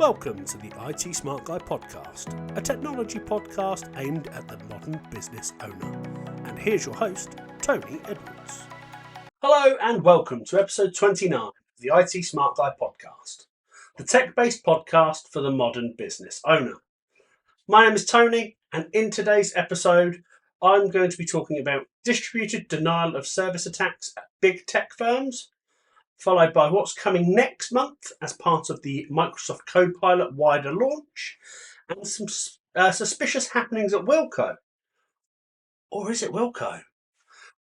Welcome to the IT Smart Guy podcast, a technology podcast aimed at the modern business owner. And here's your host, Tony Edwards. Hello and welcome to episode 29 of the IT Smart Guy podcast, the tech-based podcast for the modern business owner. My name is Tony, and in today's episode, I'm going to be talking about distributed denial of service attacks at big tech firms, followed by what's coming next month as part of the Microsoft Copilot wider launch, and some suspicious happenings at Wilko. Or is it Wilko?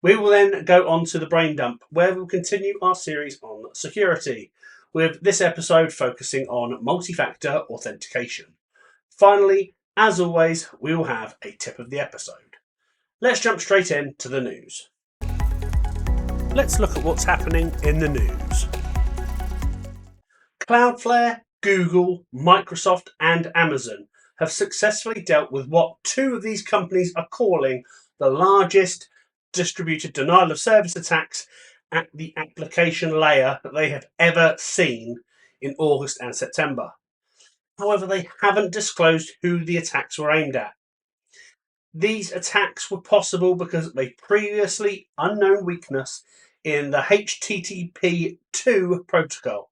We will then go on to the brain dump, where we'll continue our series on security, with this episode focusing on multi-factor authentication. Finally, as always, we will have a tip of the episode. Let's jump straight into the news. Let's look at what's happening in the news. Cloudflare, Google, Microsoft and Amazon have successfully dealt with what two of these companies are calling the largest distributed denial of service attacks at the application layer that they have ever seen in August and September. However, they haven't disclosed who the attacks were aimed at. These attacks were possible because of a previously unknown weakness in the HTTP2 protocol,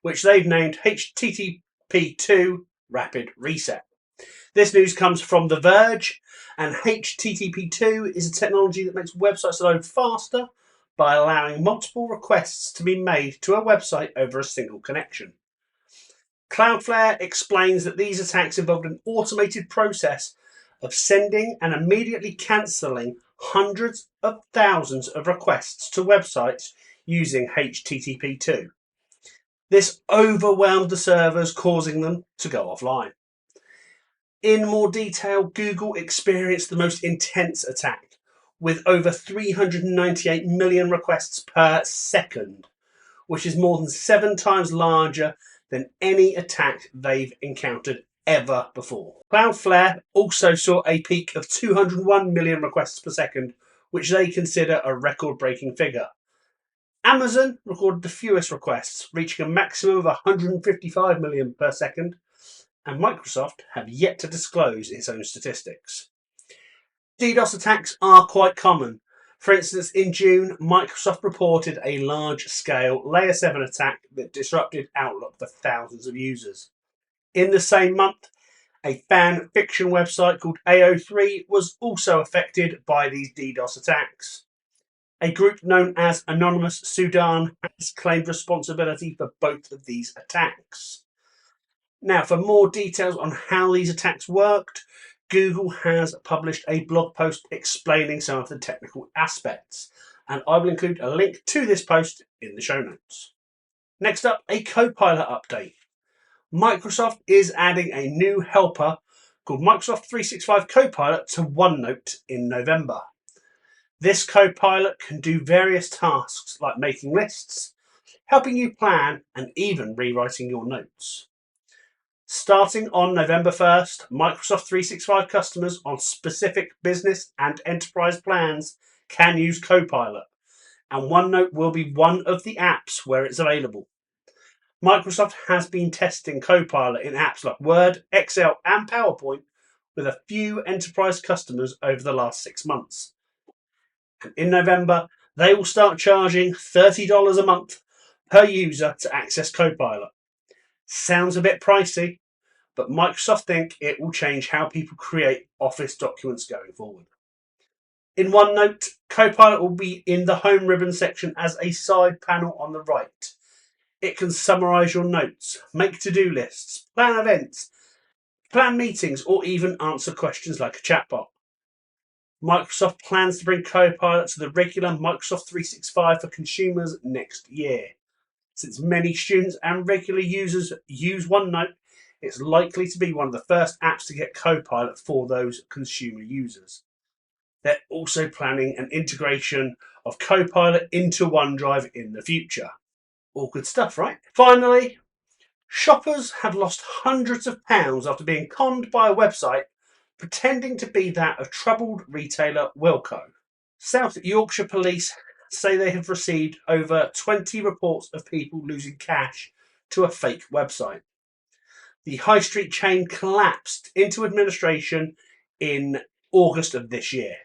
which they've named HTTP2 Rapid Reset. This news comes from The Verge, and HTTP2 is a technology that makes websites load faster by allowing multiple requests to be made to a website over a single connection. Cloudflare explains that these attacks involved an automated process of sending and immediately cancelling hundreds of thousands of requests to websites using HTTP2. This overwhelmed the servers, causing them to go offline. In more detail, Google experienced the most intense attack, with over 398 million requests per second, which is more than 7 times larger than any attack they've encountered ever before. Cloudflare also saw a peak of 201 million requests per second, which they consider a record-breaking figure. Amazon recorded the fewest requests, reaching a maximum of 155 million per second, and Microsoft have yet to disclose its own statistics. DDoS attacks are quite common. For instance, in June, Microsoft reported a large-scale Layer 7 attack that disrupted Outlook for thousands of users. In the same month, a fan fiction website called AO3 was also affected by these DDoS attacks. A group known as Anonymous Sudan has claimed responsibility for both of these attacks. Now, for more details on how these attacks worked, Google has published a blog post explaining some of the technical aspects, and I will include a link to this post in the show notes. Next up, a Copilot update. Microsoft is adding a new helper called Microsoft 365 Copilot to OneNote in November. This Copilot can do various tasks like making lists, helping you plan, and even rewriting your notes. Starting on November 1st, Microsoft 365 customers on specific business and enterprise plans can use Copilot, and OneNote will be one of the apps where it's available. Microsoft has been testing Copilot in apps like Word, Excel and PowerPoint with a few enterprise customers over the last 6 months. And in November, they will start charging $30 a month per user to access Copilot. Sounds a bit pricey, but Microsoft think it will change how people create Office documents going forward. In OneNote, Copilot will be in the Home ribbon section as a side panel on the right. It can summarize your notes, make to-do lists, plan events, plan meetings, or even answer questions like a chatbot. Microsoft plans to bring Copilot to the regular Microsoft 365 for consumers next year. Since many students and regular users use OneNote, it's likely to be one of the first apps to get Copilot for those consumer users. They're also planning an integration of Copilot into OneDrive in the future. All good stuff, right? Finally, shoppers have lost hundreds of pounds after being conned by a website pretending to be that of troubled retailer Wilko. South Yorkshire Police say they have received over 20 reports of people losing cash to a fake website. The high street chain collapsed into administration in August of this year.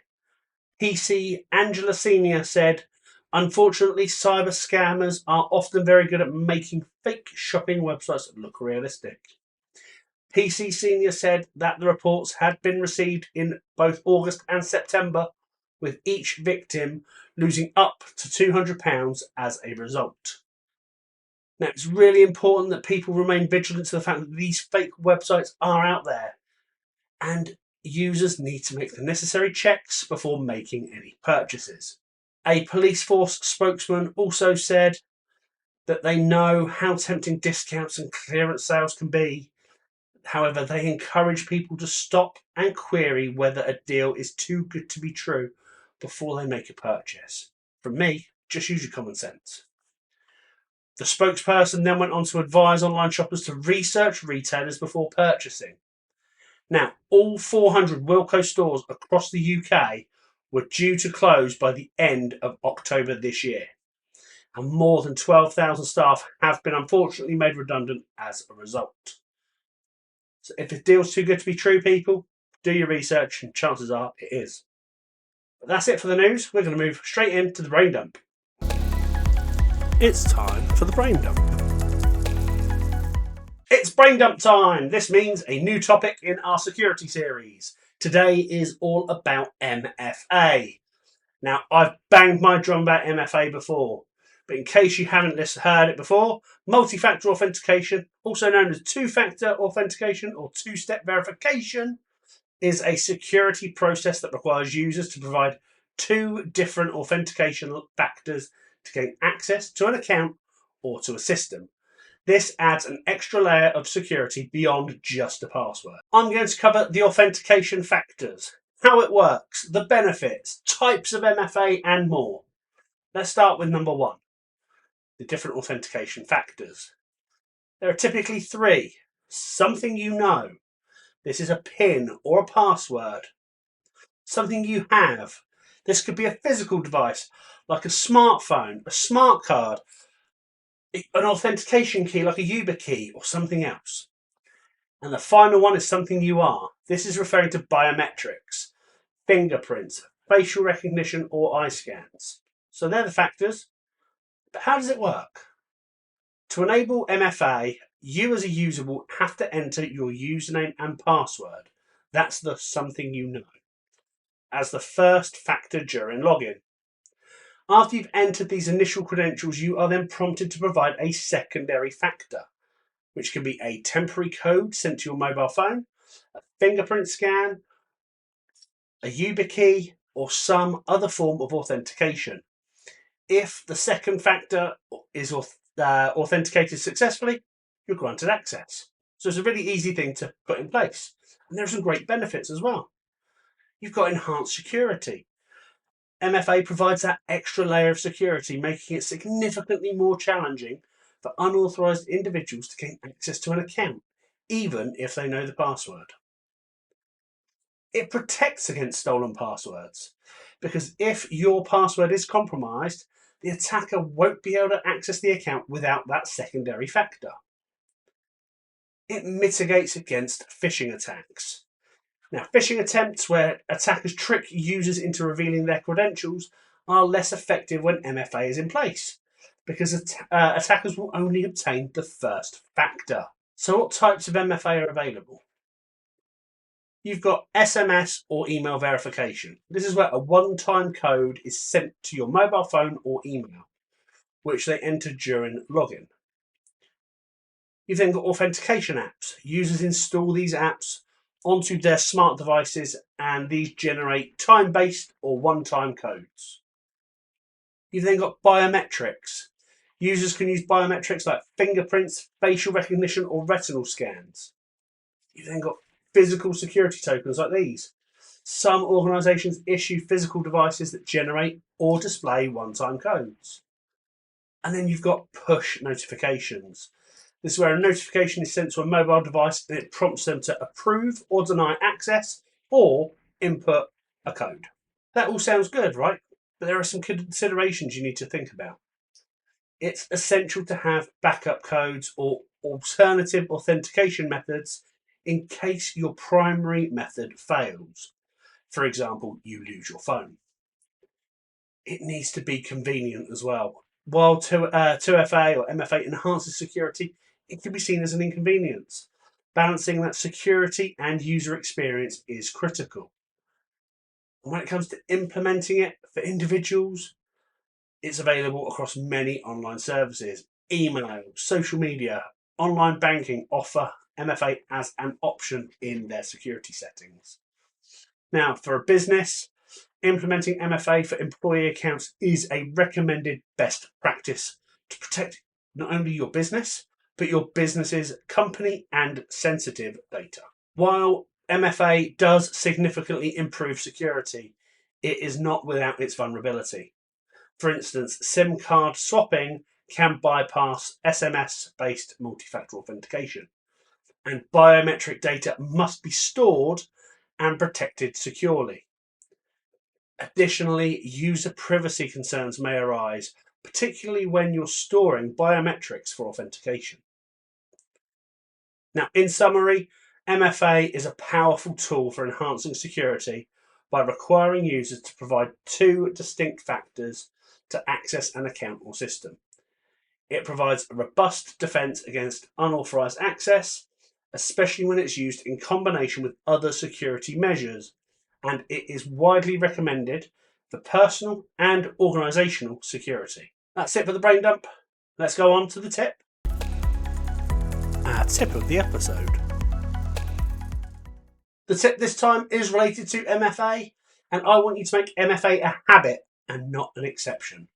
PC Angela Senior said, "Unfortunately, cyber scammers are often very good at making fake shopping websites look realistic." PC Senior said that the reports had been received in both August and September, with each victim losing up to £200 as a result. Now, it's really important that people remain vigilant to the fact that these fake websites are out there, and users need to make the necessary checks before making any purchases. A police force spokesman also said that they know how tempting discounts and clearance sales can be. However, they encourage people to stop and query whether a deal is too good to be true before they make a purchase. From me, just use your common sense. The spokesperson then went on to advise online shoppers to research retailers before purchasing. Now, all 400 Wilko stores across the UK were due to close by the end of October this year, and more than 12,000 staff have been unfortunately made redundant as a result. So if a deal's too good to be true, people, do your research, and chances are it is. But that's it for the news. We're going to move straight into the brain dump. It's time for the brain dump. It's brain dump time. This means a new topic in our security series. Today is all about MFA. Now, I've banged my drum about MFA before, but in case you haven't heard it before, multi-factor authentication, also known as two-factor authentication or two-step verification, is a security process that requires users to provide two different authentication factors to gain access to an account or to a system. This adds an extra layer of security beyond just a password. I'm going to cover the authentication factors, how it works, the benefits, types of MFA, and more. Let's start with number one, the different authentication factors. There are typically three. Something you know. This is a PIN or a password. Something you have. This could be a physical device, like a smartphone, a smart card, an authentication key like a YubiKey or something else. And the final one is something you are. This is referring to biometrics, fingerprints, facial recognition or eye scans. So they're the factors. But how does it work? To enable MFA, you as a user will have to enter your username and password. That's the something you know, as the first factor during login. After you've entered these initial credentials, you are then prompted to provide a secondary factor, which can be a temporary code sent to your mobile phone, a fingerprint scan, a YubiKey, or some other form of authentication. If the second factor is authenticated successfully, you're granted access. So it's a really easy thing to put in place. And there are some great benefits as well. You've got enhanced security. MFA provides that extra layer of security, making it significantly more challenging for unauthorized individuals to gain access to an account, even if they know the password. It protects against stolen passwords, because if your password is compromised, the attacker won't be able to access the account without that secondary factor. It mitigates against phishing attacks. Now, phishing attempts where attackers trick users into revealing their credentials are less effective when MFA is in place, because attackers will only obtain the first factor. So what types of MFA are available? You've got SMS or email verification. This is where a one-time code is sent to your mobile phone or email, which they enter during login. You've then got authentication apps. Users install these apps onto their smart devices, and these generate time-based or one-time codes. You've then got biometrics. Users can use biometrics like fingerprints, facial recognition, or retinal scans. You've then got physical security tokens like these. Some organisations issue physical devices that generate or display one-time codes. And then you've got push notifications. This is where a notification is sent to a mobile device and it prompts them to approve or deny access or input a code. That all sounds good, right? But there are some considerations you need to think about. It's essential to have backup codes or alternative authentication methods in case your primary method fails. For example, you lose your phone. It needs to be convenient as well. While 2FA or MFA enhances security, it can be seen as an inconvenience. Balancing that security and user experience is critical. And when it comes to implementing it for individuals, it's available across many online services. Email, social media, online banking offer MFA as an option in their security settings. Now, for a business, implementing MFA for employee accounts is a recommended best practice to protect not only your business, but your business's company and sensitive data. While MFA does significantly improve security, it is not without its vulnerability. For instance, SIM card swapping can bypass SMS-based multi-factor authentication, and biometric data must be stored and protected securely. Additionally, user privacy concerns may arise, particularly when you're storing biometrics for authentication. Now, in summary, MFA is a powerful tool for enhancing security by requiring users to provide two distinct factors to access an account or system. It provides a robust defense against unauthorized access, especially when it's used in combination with other security measures, and it is widely recommended for personal and organizational security. That's it for the brain dump. Let's go on to the tip. Our tip of the episode. The tip this time is related to MFA, and I want you to make MFA a habit and not an exception.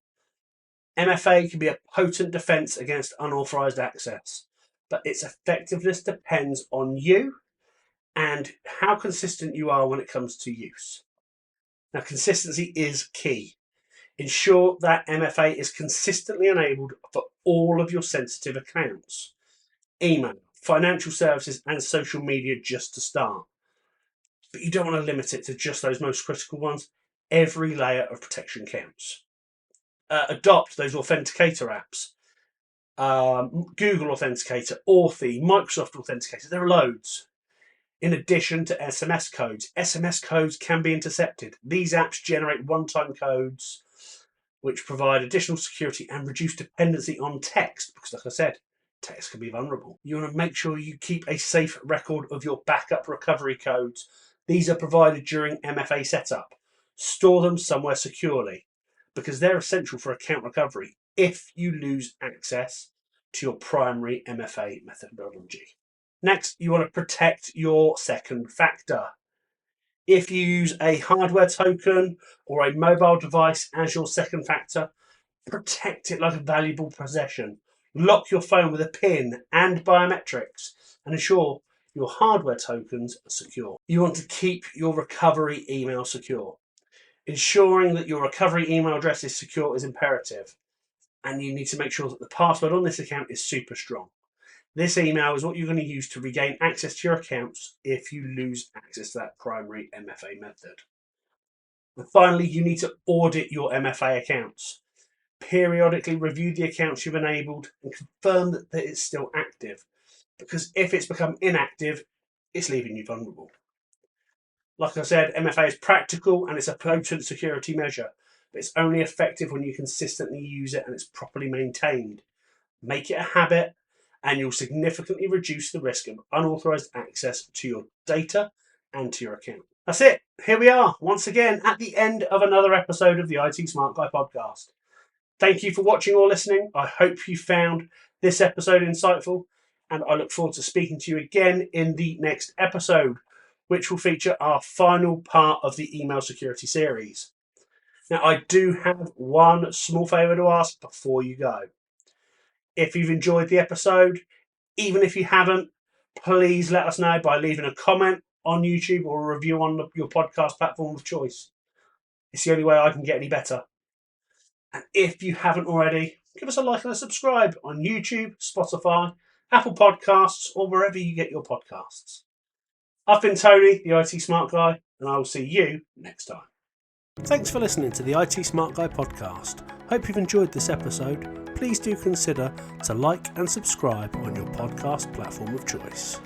MFA can be a potent defense against unauthorized access, but its effectiveness depends on you and how consistent you are when it comes to use. Now, consistency is key. Ensure that MFA is consistently enabled for all of your sensitive accounts. Email, financial services, and social media just to start. But you don't want to limit it to just those most critical ones. Every layer of protection counts. Adopt those authenticator apps. Google Authenticator, Authy, Microsoft Authenticator, there are loads. In addition to SMS codes can be intercepted. These apps generate one-time codes which provide additional security and reduce dependency on text, because like I said, text can be vulnerable. You want to make sure you keep a safe record of your backup recovery codes. These are provided during MFA setup. Store them somewhere securely, because they're essential for account recovery if you lose access to your primary MFA methodology. Next, you want to protect your second factor. If you use a hardware token or a mobile device as your second factor, protect it like a valuable possession. Lock your phone with a PIN and biometrics and ensure your hardware tokens are secure. You want to keep your recovery email secure. Ensuring that your recovery email address is secure is imperative, and you need to make sure that the password on this account is super strong. This email is what you're going to use to regain access to your accounts if you lose access to that primary MFA method. And finally, you need to audit your MFA accounts. Periodically review the accounts you've enabled and confirm that it's still active, because if it's become inactive, it's leaving you vulnerable. Like I said, MFA is practical and it's a potent security measure, but it's only effective when you consistently use it and it's properly maintained. Make it a habit, and you'll significantly reduce the risk of unauthorized access to your data and to your account. That's it. Here we are, once again, at the end of another episode of the IT Smart Guy podcast. Thank you for watching or listening. I hope you found this episode insightful, and I look forward to speaking to you again in the next episode, which will feature our final part of the email security series. Now, I do have one small favour to ask before you go. If you've enjoyed the episode, even if you haven't, please let us know by leaving a comment on YouTube or a review on your podcast platform of choice. It's the only way I can get any better. And if you haven't already, give us a like and a subscribe on YouTube, Spotify, Apple Podcasts, or wherever you get your podcasts. I've been Tony, the IT Smart Guy, and I will see you next time. Thanks for listening to the IT Smart Guy podcast. Hope you've enjoyed this episode. Please do consider to like and subscribe on your podcast platform of choice.